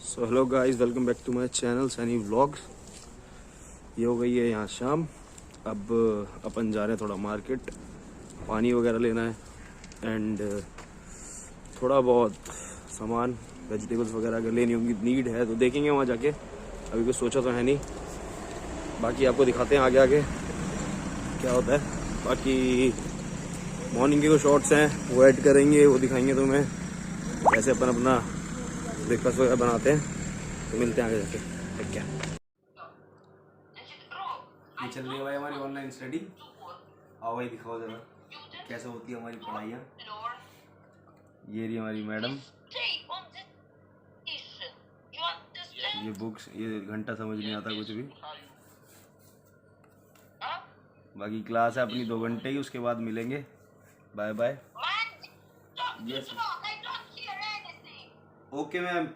So hello guys, welcome back to my channel Sunny vlogs. ये हो गई है यहाँ शाम। अब अपन जा रहे हैं थोड़ा मार्केट, पानी वगैरह लेना है एंड थोड़ा बहुत सामान वेजिटेबल्स वगैरह अगर लेनी होंगी, नीड है तो देखेंगे वहाँ जाके। अभी कुछ सोचा तो है नहीं, बाकी आपको दिखाते हैं आगे आगे क्या होता है। बाकी मॉर्निंग के जो शॉर्ट्स हैं वो ऐड करेंगे, वो दिखाएंगे तुम्हें कैसे अपन अपना ब्रेकफास्ट वगैरह बनाते हैं। तो मिलते हैं आगे जाके। ठीक है, ये चल रही है भाई हमारी ऑनलाइन स्टडी। आओ भाई दिखाओ जरा कैसे होती है हमारी पढ़ाइयाँ। ये रही हमारी मैडम, ये बुक्स, ये घंटा समझ नहीं आता कुछ भी। बाकी क्लास है अपनी 2 घंटे की, उसके बाद मिलेंगे। Bye bye. Yes okay ma'am.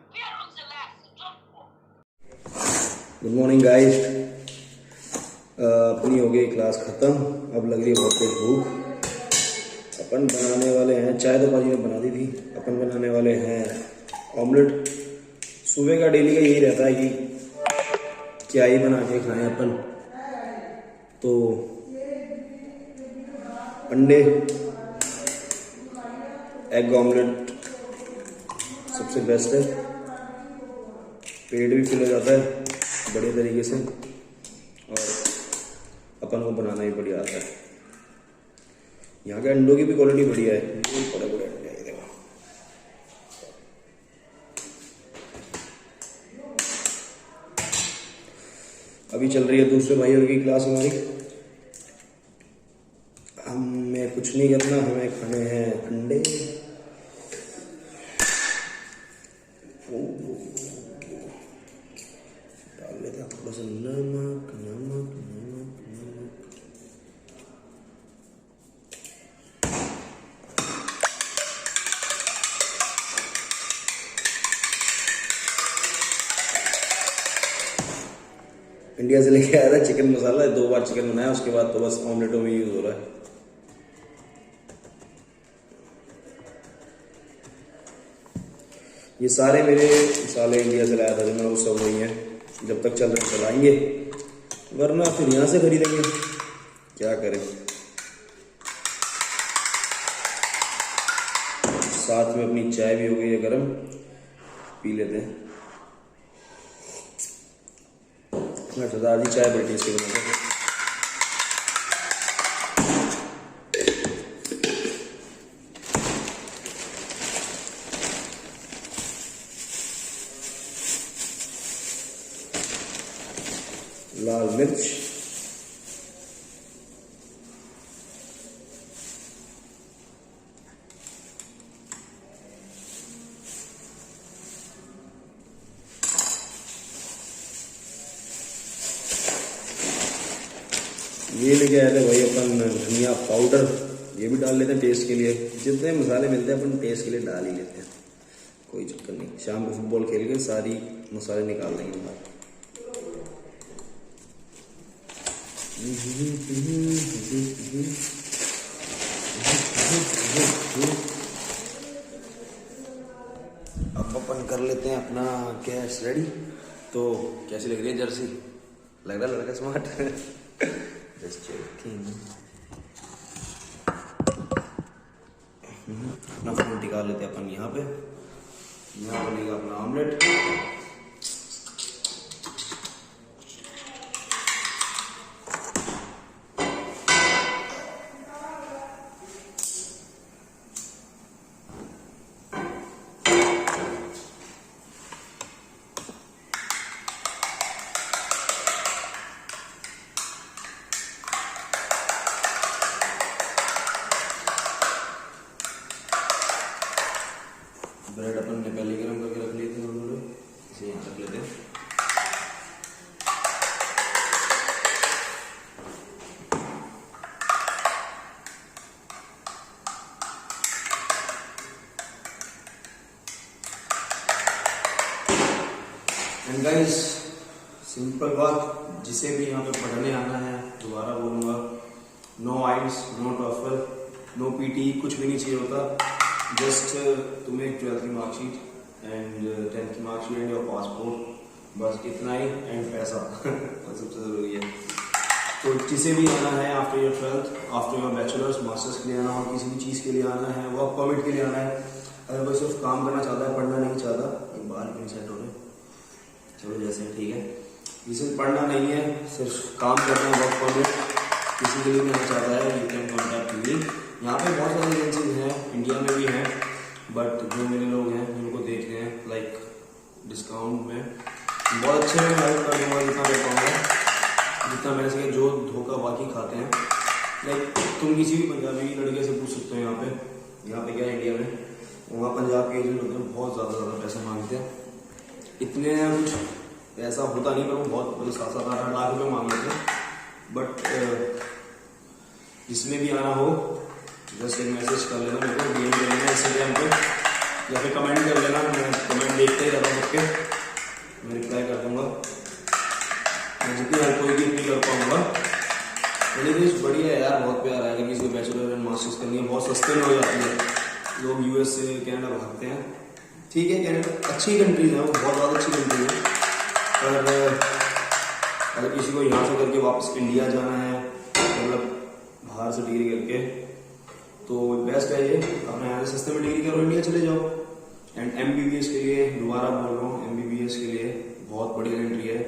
Good morning guys. अपनी हो गई क्लास ख़त्म, अब लग रही है बहुत तेज भूख। अपन बनाने वाले हैं, चाय तो भाजी ने बना दी थी, अपन बनाने वाले हैं ऑमलेट। सुबह का डेली का यही रहता है कि क्या ही बना के खाएं अपन। तो अंडे, एग ऑमलेट सबसे बेस्ट है, पेट भी फिल हो जाता है बढ़िया तरीके से और अपन को बनाना भी बढ़िया आता है। यहाँ के अंडों की भी क्वालिटी बढ़िया है, बड़े बड़े अंडे हैं। देखो अभी चल रही है दूसरे भाइयों की क्लास हमारी। हमें कुछ नहीं करना, हमें खाने हैं अंडे। डाल लेते हैं थोड़ा सा नमक नमक नमक नमक। इंडिया से लेके आया था चिकन मसाला, 2 बार चिकन बनाया, उसके बाद तो बस ऑमलेटों में यूज हो रहा है। ये सारे मेरे मसाले इंडिया से लाया था, जो मैं सब वही हैं। जब तक चल रहे चलाएंगे, वरना फिर यहाँ से खरीदेंगे, क्या करें। साथ में अपनी चाय भी हो गई है गरम, पी लेते हैं। सरदार जी चाय बड़ी टेस्टी बनाते हैं। लाल मिर्च, ये लेके आए थे भाई अपन धनिया पाउडर, ये भी डाल लेते हैं टेस्ट के लिए। जितने मसाले मिलते हैं अपन टेस्ट के लिए डाल ही लेते हैं, कोई चक्कर नहीं। शाम को फुटबॉल खेल के सारी मसाले निकाल देंगे बाहर। अब अपन कर लेते हैं अपना गैस रेडी। तो कैसी लग रही है जर्सी? लग रहा है लड़का स्मार्ट। Just checking. अपना फोन टिका लेते हैं अपन यहाँ पे। यहाँ बनेगा अपना ऑमलेट। ब्रेड अपन ने पहले गरम करके रख लिए थे, इसे यहाँ रख लेते हैं। एंड गाइस, सिंपल बात, जिसे भी यहाँ पे पढ़ने आना है, दोबारा बोलूँगा, नो आइल्स, नो टॉफल, नो पीटी, कुछ भी नहीं चाहिए होता। जस्ट तुम्हें 12th की मार्कशीट एंड 10th की मार्कशीट एंड योर पासपोर्ट, बस इतना ही, एंड पैसा वो सबसे ज़रूरी है। तो जिसे भी आना है after your 12th, after your bachelors, masters के लिए आना हो, किसी भी चीज़ के लिए आना है, वर्क परमिट के लिए आना है, अगर कोई सिर्फ काम करना चाहता है, पढ़ना नहीं चाहता, एक बार क्यों सेट हो रहे, चलो जैसे है ठीक है, जिसे पढ़ना नहीं है सिर्फ काम करना है, वर्क परमिट किसी के लिए करना चाहता है, यू कैन कॉन्टैक्ट मी। यहाँ पे बहुत सारी एजेंसीज हैं, इंडिया में भी हैं, बट जो मेरे लोग हैं जिनको देख रहे हैं लाइक डिस्काउंट में बहुत अच्छे में हेल्प कर दूँगा जितना कर पाऊँगा, जितना मैंने सके। जो धोखा बाकी खाते हैं, लाइक तुम किसी भी पंजाबी लड़के से पूछ सकते हो यहाँ पे क्या है इंडिया में, वहाँ पंजाब के एजेंट होते हैं, बहुत ज़्यादा पैसा मांगते हैं, इतने कुछ पैसा होता नहीं, पर वो बहुत मतलब 7-8 लाख रुपये मांग लेते हैं। बट जिसमें भी आना हो जस्ट एक मैसेज कर लेना मेरे को, DM कर लेना इंस्टाग्राम पे, या फिर कमेंट कर लेना, मैं कमेंट देखते ही रहता हूँ सबके, मैं रिप्लाई कर दूँगा, मैं जितनी हेल्प होगी उतनी कर पाऊँगा। एनीवेज बढ़िया है यार, बहुत प्यार है। अगर किसी को बैचलर एंड मास्टर्स करनी है, बहुत सस्ते में हो जाती है, लोग US से कनाडा भागते हैं, ठीक है, कनाडा अच्छी कंट्रीज है, वो बहुत ज़्यादा अच्छी कंट्री है, पर अगर किसी को यहाँ से करके वापस इंडिया जाना है, मतलब बाहर से डिग्री करके, तो बेस्ट है ये, अपने यहाँ से सस्ते में डिग्री करो, इंडिया चले जाओ। एंड MBBS के लिए दोबारा बोल रहा हूँ, MBBS के लिए बहुत बड़ी कंट्री है,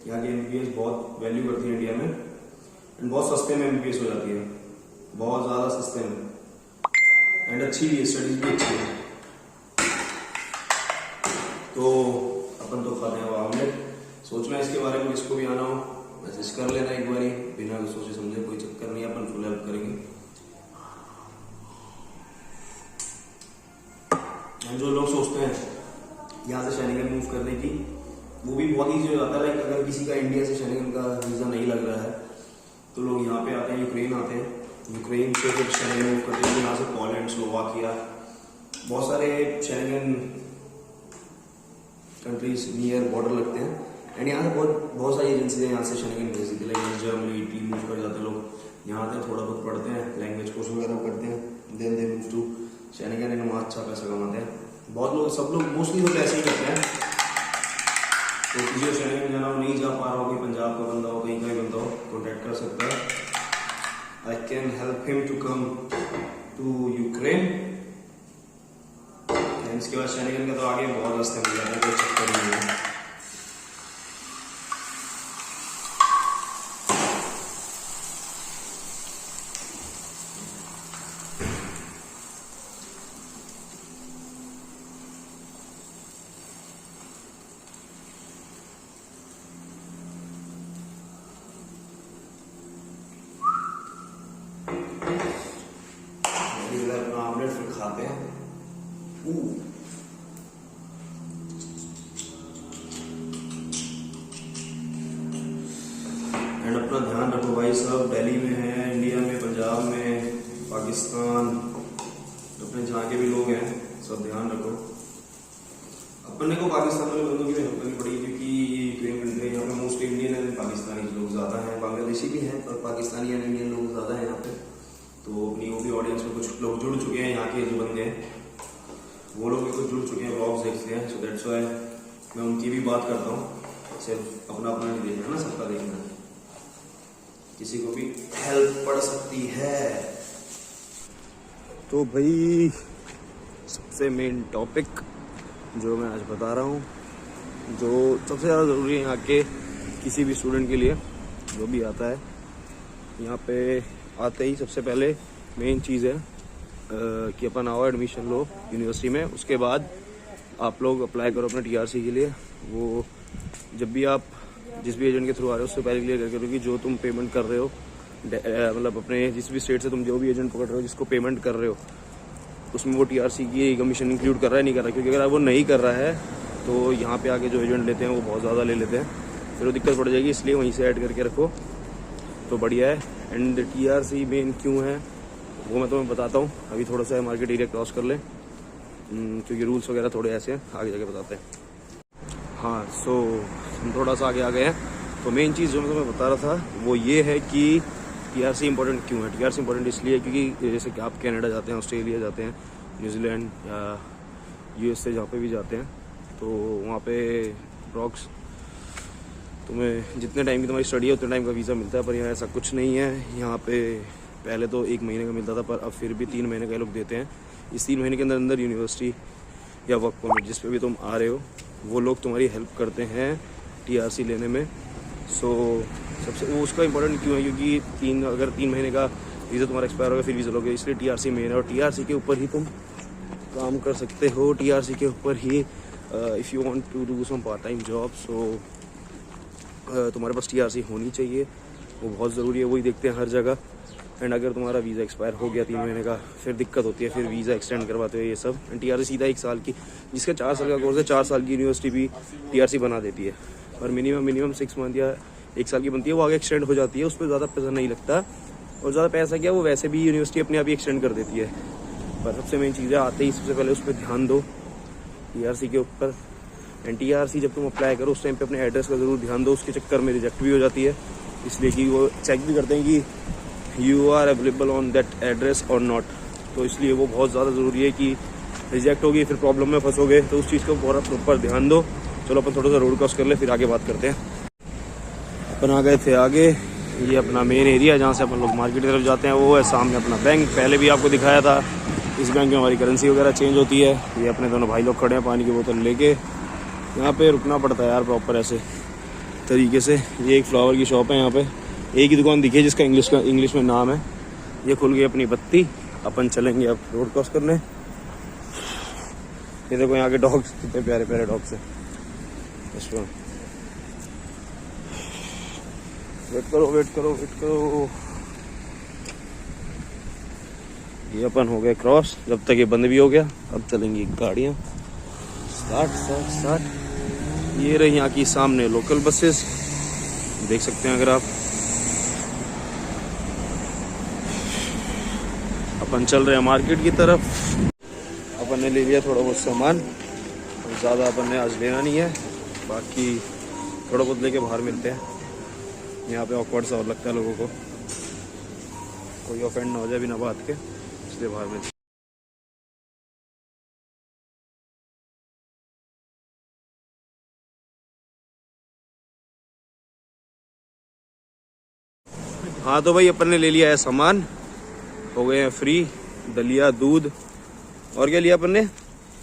यहाँ की MBBS बहुत वैल्यू करती है इंडिया में, एंड बहुत सस्ते में MBBS हो जाती है, बहुत ज़्यादा सस्ते में, एंड अच्छी भी है, स्टडीज भी अच्छी है। तो अपन तो खाते हैं ऑमलेट, सोचना इसके बारे में, जिसको भी आना हो मैसेज कर लेना एक बारी, बिना सोचे समझे, कोई चक्कर नहीं है, अपन फुल हेल्प करेंगे। एंड जो लोग सोचते हैं यहाँ से शेनिंगन मूव करने की, वो भी बहुत ईजी हो जाता है। लाइक अगर किसी का इंडिया से शेनिंगन का वीज़ा नहीं लग रहा है, तो लोग यहाँ पे आते हैं, यूक्रेन आते हैं, यूक्रेन से फिर शेनिंगन मूव करते हैं, यहाँ से पोलैंड, स्लोवाकिया, बहुत सारे शेनिंगन कंट्रीज नियर बॉर्डर लगते हैं, एंड यहाँ से बहुत सारी एजेंसी है यहाँ से शेनिंगन भेज देती है, लाइक जर्मनी, इटली मूव कर जाते हैं लोग, यहाँ आते हैं, थोड़ा बहुत पढ़ते हैं, लैंग्वेज कोर्स वगैरह करते हैं, then they move to Schengen, and वहाँ अच्छा पैसा कमाते हैं। बहुत लोग, सब लोग मोस्टली तो ऐसे ही करते हैं। तो किसी को शेनिंगन जाना हो, नहीं जा पा रहा हो, कोई पंजाब का बंदा हो, कहीं का बंदा हो, कॉन्टैक्ट कर सकता है। I can help him to come to Ukraine. इसके बाद शेनिंगन का तो आगे बहुत रास्ते मिल जाते हैं, कोई चक्कर नहीं है। अपना ऑमलेट फिर खाते हैं। एंड अपना ध्यान रखो भाई, सब दिल्ली में है, इंडिया में, पंजाब में, पाकिस्तान, अपने जहाँ के भी लोग हैं, सब ध्यान रखो। अपने को पाकिस्तान वाले बंदों की भी हेल्प करनी पड़ेगी, क्योंकि यूक्रेन कंट्री यहाँ पे मोस्टली इंडियन एंड पाकिस्तानी लोग ज़्यादा हैं, बांग्लादेशी भी हैं, पर पाकिस्तानी एंड इंडियन लोग ज़्यादा हैं यहाँ पे। तो अपनी वो भी ऑडियंस में कुछ लोग जुड़ चुके हैं, यहाँ के जो बंदे हैं वो लोग भी कुछ जुड़ चुके हैं, व्लॉग्स देखते हैं, सो दैट्स व्हाई मैं उनकी भी बात करता हूँ। सिर्फ अपना अपना नहीं देखना ना, सबका देखना है, किसी को भी हेल्प पड़ सकती है। तो भाई सबसे मेन टॉपिक जो मैं आज बता रहा हूँ, जो सबसे ज़्यादा ज़रूरी है यहाँ के किसी भी स्टूडेंट के लिए, जो भी आता है यहाँ पे, आते ही सबसे पहले मेन चीज़ है कि अपन आओ, एडमिशन लो यूनिवर्सिटी में, उसके बाद आप लोग अप्लाई करो अपने TRC के लिए। वो जब भी आप जिस भी एजेंट के थ्रू आ रहे हो, उससे पहले क्लियर करके रखो कि जो तुम पेमेंट कर रहे हो, मतलब अपने जिस भी स्टेट से तुम जो भी एजेंट पकड़ रहे हो, जिसको पेमेंट कर रहे हो, उसमें वो TRC की कमीशन इंक्लूड कर रहा है नहीं कर रहा। क्योंकि अगर वो नहीं कर रहा है तो यहाँ पे आके जो एजेंट लेते हैं वो बहुत ज़्यादा ले लेते हैं, फिर वो दिक्कत पड़ जाएगी, इसलिए वहीं से ऐड करके रखो तो बढ़िया है। एंड TRC मेन क्यों है वो मैं तुम्हें बताता हूँ, अभी थोड़ा सा मार्केट एरिया क्रॉस कर लें, क्योंकि रूल्स वगैरह थोड़े ऐसे हैं, आगे जाके बताते हैं। हाँ, सो हम थोड़ा सा आगे आ गए हैं। तो मेन चीज़ जो मैं तुम्हें बता रहा था वो ये है कि TRC इंपॉर्टेंट क्यों है। TRC इंपॉर्टेंट इसलिए क्योंकि जैसे कि आप कनाडा जाते हैं, ऑस्ट्रेलिया जाते हैं, न्यूजीलैंड या USA जहाँ पे भी जाते हैं, तो वहाँ पे अप्रॉक्स तुम्हें जितने टाइम की तुम्हारी स्टडी है उतने टाइम का वीज़ा मिलता है। पर यहाँ ऐसा कुछ नहीं है। यहाँ पे पहले तो 1 महीने का मिलता था, पर अब फिर भी 3 महीने का लोग देते हैं। इस 3 महीने के अंदर अंदर यूनिवर्सिटी या वर्क परमिट जिस पे भी तुम आ रहे हो वो लोग तुम्हारी हेल्प करते हैं TRC लेने में। सो सबसे वो उसका इंपॉर्टेंट क्यों है, क्योंकि अगर 3 महीने का वीज़ा तुम्हारा एक्सपायर होगा फिर वीज़ा लोगे, इसलिए TRC मेन है। और TRC के ऊपर ही तुम काम कर सकते हो। TRC के ऊपर ही if you want to do some part time job, so तुम्हारे पास TRC होनी चाहिए, वो बहुत ज़रूरी है। वही देखते हैं हर जगह। एंड अगर तुम्हारा वीज़ा एक्सपायर हो गया 3 महीने का फिर दिक्कत होती है, फिर वीज़ा एक्सटेंड करवाते हो ये सब। एंड TRC सीधा 1 साल की, जिसका 4 साल का कोर्स है, 4 साल की यूनिवर्सिटी भी TRC बना देती है। और मिनिमम 6 मंथ या 1 साल की बनती है, वो आगे एक्सटेंड हो जाती है। उस पर ज़्यादा पैसा नहीं लगता, और ज़्यादा पैसा क्या वो वैसे भी यूनिवर्सिटी अपने आप ही एक्सटेंड कर देती है। पर सबसे मेन चीज़ है आते ही सबसे पहले उस पर ध्यान दो TRC के ऊपर। एंड TRC जब तुम अप्लाई करो उस टाइम पे अपने एड्रेस का ज़रूर ध्यान दो, उसके चक्कर में रिजेक्ट भी हो जाती है, इसलिए कि वो चेक भी करते हैं कि you are available on that address और नॉट। तो इसलिए वो बहुत ज़्यादा ज़रूरी है कि रिजेक्ट होगी फिर प्रॉब्लम में फंसोगे, तो उस चीज़ को पूरा प्रॉपर ध्यान दो। चलो अपन थोड़ा सा रोड क्रॉस कर ले फिर आगे बात करते हैं। अपन आ गए थे आगे, ये अपना मेन एरिया जहाँ से अपन लोग मार्केट की तरफ जाते हैं, वो है सामने अपना बैंक। पहले भी आपको दिखाया था। इस बैंक में हमारी करेंसी वगैरह चेंज होती है। ये अपने दोनों भाई लोग खड़े हैं पानी की बोतल लेके। यहाँ पे रुकना पड़ता है यार प्रॉपर ऐसे तरीके से। ये एक फ्लावर की शॉप है, यहाँ पे एक ही दुकान दिखी है जिसका इंग्लिश में नाम है। ये खुल गई अपनी बत्ती। अपन चलेंगे अब रोड क्रॉस करने। ये देखो यहाँ के डॉग्स कितने प्यारे प्यारे डॉग्स हैं। वेट करो। ये अपन हो गए क्रॉस, जब तक ये बंद भी हो गया अब चलेंगी गाड़ियाँ। स्टार्ट। ये रही यहाँ की सामने लोकल बसेस, देख सकते हैं अगर आप। अपन चल रहे हैं मार्केट की तरफ। अपन ने ले लिया थोड़ा बहुत सामान, ज़्यादा अपन ने आज लेना नहीं है, बाकी थोड़ा बहुत लेके बाहर मिलते हैं। यहाँ पे ऑकवर्ड सा और लगता है लोगों को, कोई ऑफेंड ना हो जाए बिना बात के, इसलिए बाहर मिलते हैं। हाँ तो भाई अपन ने ले लिया है सामान, हो गए हैं फ्री। दलिया, दूध और क्या लिया अपन ने,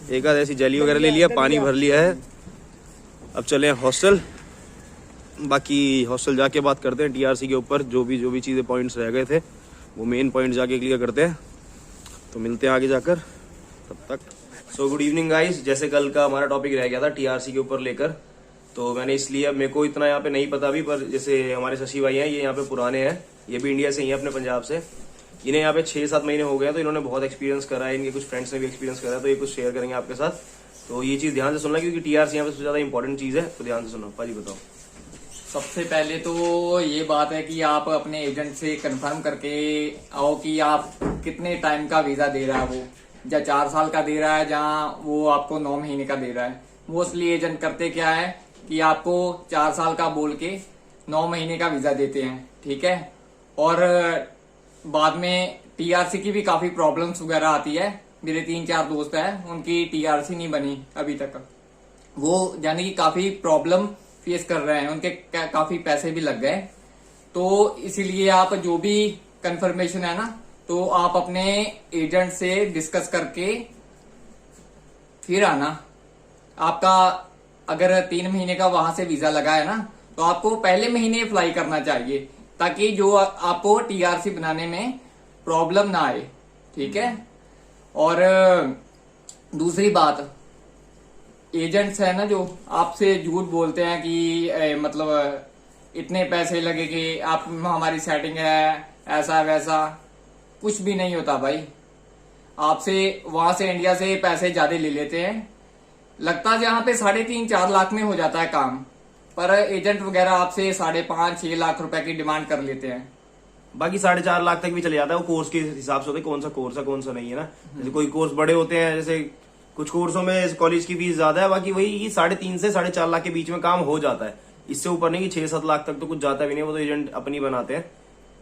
एक आध ऐसी जेली वगैरह ले लिया, पानी भर लिया है। अब चले हैं हॉस्टल। बाकी हॉस्टल जाके बात करते हैं TRC के ऊपर। जो भी चीज़ें पॉइंट्स रह गए थे वो मेन पॉइंट जाके क्लियर करते हैं। तो मिलते हैं आगे जाकर, तब तक। So good evening guys. जैसे कल का हमारा टॉपिक रह गया था TRC के ऊपर लेकर, तो मैंने इसलिए, मेरे को इतना यहाँ पे नहीं पता भी, पर जैसे हमारे शशि भाई हैं, ये यहाँ पे पुराने हैं, ये भी इंडिया से ही हैं, अपने पंजाब से। इन्हें यहाँ पे 6-7 महीने हो गए हैं, तो इन्होंने बहुत एक्सपीरियंस करा है। इनके कुछ फ्रेंड्स ने भी एक्सपीरियंस करा है, तो ये कुछ शेयर करेंगे आपके साथ। तो ये चीज़ ध्यान से सुनना, क्योंकि TRC यहाँ पे सबसे ज़्यादा इंपॉर्टेंट चीज़ है, तो ध्यान से सुनो। पाजी बताओ। सबसे पहले तो ये बात है कि आप अपने एजेंट से कंफर्म करके आओ कि आप कितने टाइम का वीजा दे रहा है वो, या 4 साल का दे रहा है, जहाँ वो आपको 9 महीने का दे रहा है। मोस्टली एजेंट करते क्या है कि आपको 4 साल का बोल के 9 महीने का वीजा देते हैं, ठीक है। और बाद में TRC की भी काफी प्रॉब्लम्स वगैरह आती है। मेरे 3-4 दोस्त हैं, उनकी TRC नहीं बनी अभी तक, वो यानी कि काफी प्रॉब्लम फेस कर रहे हैं, उनके काफी पैसे भी लग गए। तो इसीलिए आप जो भी कंफर्मेशन है ना, तो आप अपने एजेंट से डिस्कस करके फिर आना। आपका अगर 3 महीने का वहां से वीजा लगा है ना, तो आपको पहले महीने अप्लाई करना चाहिए, ताकि जो आपको TRC बनाने में प्रॉब्लम ना आए, ठीक है। और दूसरी बात, एजेंट्स है ना जो आपसे झूठ बोलते हैं कि मतलब इतने पैसे लगेंगे, आप हमारी सेटिंग है, ऐसा वैसा, कुछ भी नहीं होता भाई। आपसे वहां से इंडिया से पैसे ज्यादा ले लेते हैं, लगता है जहां पे 3.5-4 लाख में हो जाता है काम, पर एजेंट वगैरह आपसे 5.5-6 लाख रुपए की डिमांड कर लेते हैं। बाकी 4.5 लाख तक भी चले जाता है, वो कोर्स के हिसाब से होता है, कौन सा कोर्स है कौन सा नहीं है ना। जैसे कोई कोर्स बड़े होते हैं, जैसे कुछ कोर्सों में कॉलेज की फीस ज्यादा है, बाकी वही 3.5 से 4.5 लाख के बीच में काम हो जाता है। इससे ऊपर नहीं कि 6-7 लाख तक तो कुछ जाता भी नहीं, वो तो एजेंट अपनी बनाते हैं।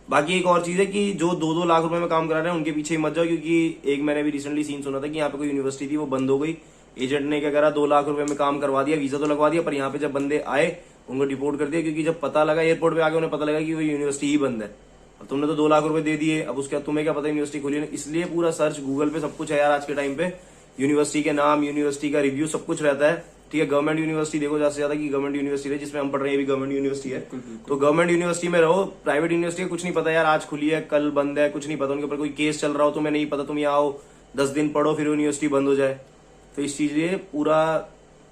बाकी एक और चीज है कि जो 2-2 लाख रुपए में काम करा रहे हैं उनके पीछे ही मत जाओ, क्योंकि एक मैंने भी रिसेंटली सीन सुना था कि यहाँ पे कोई यूनिवर्सिटी थी, वो बंद हो गई एजेंट ने क्या करा, 2 लाख रुपए में काम करवा दिया, वीजा तो लगवा दिया, पर यहाँ पे जब बंदे आए उनको डिपोर्ट कर दिया, क्योंकि जब पता लगा एयरपोर्ट पे आके उन्हें पता लगा कि वो यूनिवर्सिटी ही बंद है। अब तुमने तो 2 लाख रुपए दे दिए, अब उसके बाद तुम्हें क्या पता यूनिवर्सिटी खुली है। इसलिए पूरा सर्च गूगल पे सब कुछ है यार आज के टाइम पे, यूनिवर्सिटी के नाम, यूनिवर्सिटी का रिव्यू सब कुछ रहता है। ठीक है, गवर्नमेंट यूनिवर्सिटी देखो ज्यादा से ज्यादा कि गवर्नमेंट यूनिवर्सिटी है, जिसमें हम पढ़ रहे हैं, ये भी गवर्नमेंट यूनिवर्सिटी है, तो गवर्नमेंट यूनिवर्सिटी में रहो। प्राइवेट यूनिवर्सिटी का कुछ नहीं पता यार, आज खुली है कल बंद है, कुछ नहीं पता, उनके ऊपर कोई केस चल रहा हो तुम्हें नहीं पता, तुम यहाँ आओ 10 दिन पढ़ो फिर यूनिवर्सिटी बंद हो जाए। तो इस चीज लिए पूरा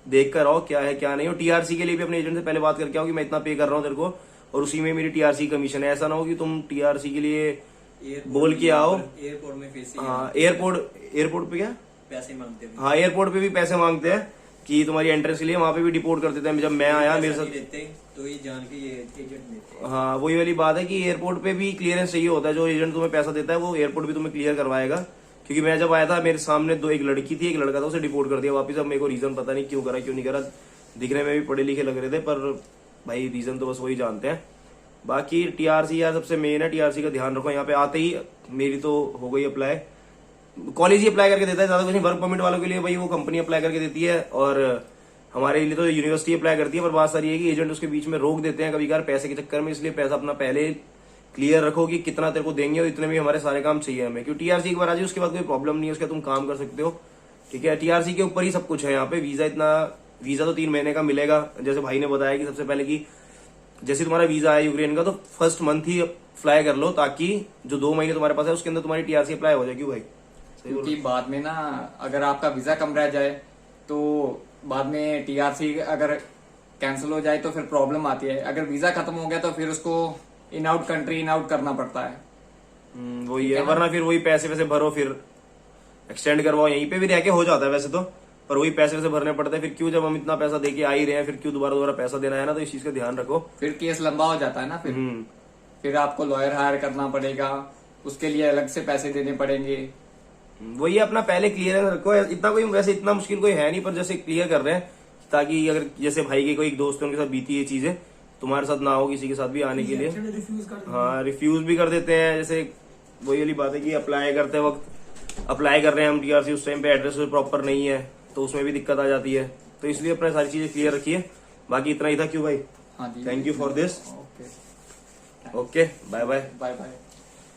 देख कर आओ क्या है क्या नहीं। और टीआरसी के लिए भी अपने एजेंट से पहले बात करके आओ कि मैं इतना पे कर रहा हूँ तेरे को, और उसी में मेरी टीआरसी कमीशन है। ऐसा ना हो कि तुम टीआरसी के लिए बोल के आओ, एयरपोर्ट में फीस, हाँ एयरपोर्ट पे क्या पैसे मांगते हैं। हाँ एयरपोर्ट पे भी पैसे मांगते हैं कि तुम्हारी एंट्रेंस के लिए, वहां पे भी डिपोर्ट कर देते हैं। जब मैं आया मेरे साथ देते तो ये जान के ये एजेंट देते हैं। हाँ वही वाली बात है कि एयरपोर्ट पे भी क्लियरेंस चाहिए होता है, जो एजेंट तुम्हें पैसा देता है वो एयरपोर्ट भी तुम्हें क्लियर करवाएगा। क्योंकि मैं जब आया था मेरे सामने एक लड़की थी, एक लड़का था, उसे डिपोर्ट कर दिया वापस। अब मेरे को रीजन पता नहीं क्यों करा क्यों नहीं करा, दिखने में भी पढ़े लिखे लग रहे थे, पर भाई रीजन तो बस वही जानते हैं। बाकी टीआरसी यार सबसे मेन है, टीआरसी का ध्यान रखो। यहाँ पे आते ही मेरी तो हो गई अप्लाई, कॉलेज ही अप्लाई करके देता है, ज्यादा कुछ नहीं। वर्क परमिट वालों के लिए भाई वो कंपनी अप्लाई करके देती है, और हमारे लिए तो यूनिवर्सिटी अप्लाई करती है। पर बात सारी है कि एजेंट उसके बीच में रोक देते हैं कभी कभार पैसे के चक्कर में, इसलिए पैसा अपना पहले क्लियर रखो कि कितना तेरे को देंगे और इतने में हमारे सारे काम चाहिए हमें। क्योंकि टीआरसी एक बार आ जाए उसके बाद कोई प्रॉब्लम नहीं है, उसके तुम काम कर सकते हो। ठीक है, टीआरसी के ऊपर ही सब कुछ है यहाँ पे। वीजा तो 3 महीने का मिलेगा, जैसे भाई ने बताया कि सबसे पहले कि जैसे तुम्हारा वीजा आया यूक्रेन का, तो फर्स्ट मंथ ही फ्लाई कर लो, ताकि जो 2 महीने तुम्हारे पास है उसके अंदर तुम्हारी टीआरसी अप्लाई हो जाए। क्यों भाई? क्योंकि बाद में ना अगर आपका वीजा कम रह जाए तो बाद में टीआरसी अगर कैंसिल हो जाए तो फिर प्रॉब्लम आती है। अगर वीजा खत्म हो गया तो फिर उसको in out country in out करना पड़ता है। वही है, वरना फिर वही पैसे वैसे भरो, फिर एक्सटेंड करवाओ, यहीं पे भी रह के हो जाता है वैसे तो, पर वही पैसे वैसे भरने पड़ते हैं। फिर क्यों, जब हम इतना पैसा दे के आ ही रहे हैं, फिर क्यों दोबारा पैसा देना है ना। तो इस चीज का ध्यान रखो, फिर केस लंबा हो जाता है ना। फिर आपको लॉयर हायर करना पड़ेगा, उसके लिए अलग से पैसे देने पड़ेंगे। वही अपना पहले क्लियर रखो। इतना कोई वैसे इतना मुश्किल कोई है नहीं, पर जैसे क्लियर कर रहे हैं ताकि अगर जैसे भाई के कोई दोस्त है उनके साथ बीती ये चीजें, तुम्हारे साथ ना हो किसी के साथ भी आने के लिए। हाँ रिफ्यूज भी कर देते हैं। जैसे वही वाली बात है कि अप्लाई करते वक्त अप्लाई कर रहे हैं हम टीआरसी, उस टाइम पे एड्रेस प्रॉपर नहीं है तो उसमें भी दिक्कत आ जाती है। तो इसलिए अपने सारी चीजें क्लियर रखिए। बाकी इतना ही था। क्यों भाई? हाँ जी, thank you for this. Okay okay, bye bye. Bye bye.